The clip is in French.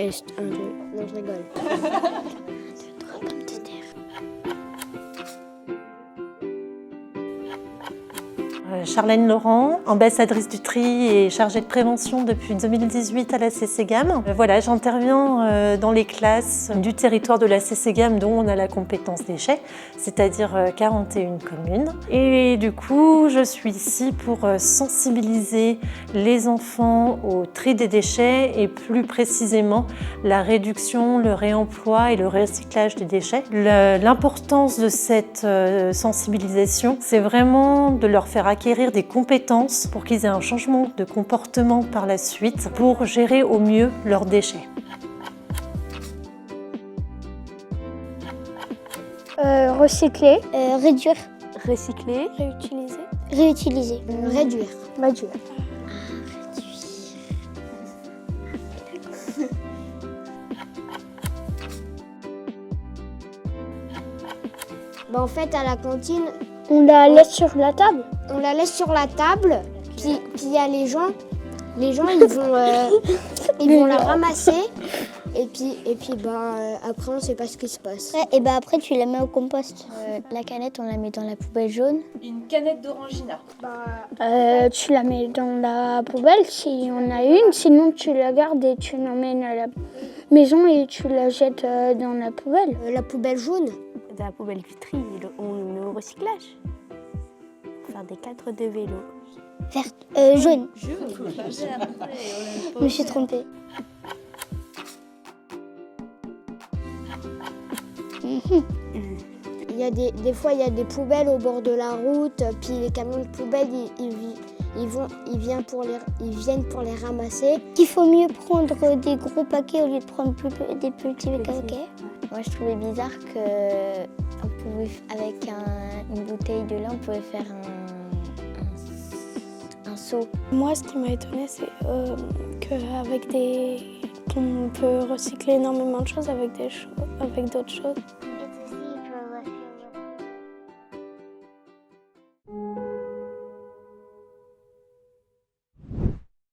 Test 1, 2. Non, je rigole. Charlène Laurent, ambassadrice du tri et chargée de prévention depuis 2018 à la CCGAM. Voilà, j'interviens dans les classes du territoire de la CCGAM dont on a la compétence déchets, c'est-à-dire 41 communes. Et du coup, je suis ici pour sensibiliser les enfants au tri des déchets et plus précisément la réduction, le réemploi et le recyclage des déchets. L'importance de cette sensibilisation, c'est vraiment de leur faire acquérir des compétences pour qu'ils aient un changement de comportement par la suite pour gérer au mieux leurs déchets. Recycler. Réduire. Recycler. Réutiliser. Réutiliser. Réduire. Réduire. En fait, à la cantine, On la laisse sur la table. on la laisse sur la table, puis il y a les gens ils vont la ramasser, et puis après on sait pas ce qui se passe. Ouais, et après tu la mets au compost. La canette on la met dans la poubelle jaune. Une canette d'orangina. Tu la mets dans la poubelle si on a une, sinon tu la gardes et tu l'emmènes à la maison et tu la jettes dans la poubelle. La poubelle jaune. Dans la poubelle du tri, on le met au recyclage. Pour faire des cadres de vélo. Verte, jaune. Je me suis trompée. Il y a des fois, il y a des poubelles au bord de la route, puis les camions de poubelle, ils viennent pour les ramasser. Il faut mieux prendre des gros paquets au lieu de prendre des petits paquets. Moi, je trouvais bizarre qu'avec une bouteille de lait, on pouvait faire un seau. Moi, ce qui m'a étonnée, c'est qu'on peut recycler énormément de choses avec d'autres choses.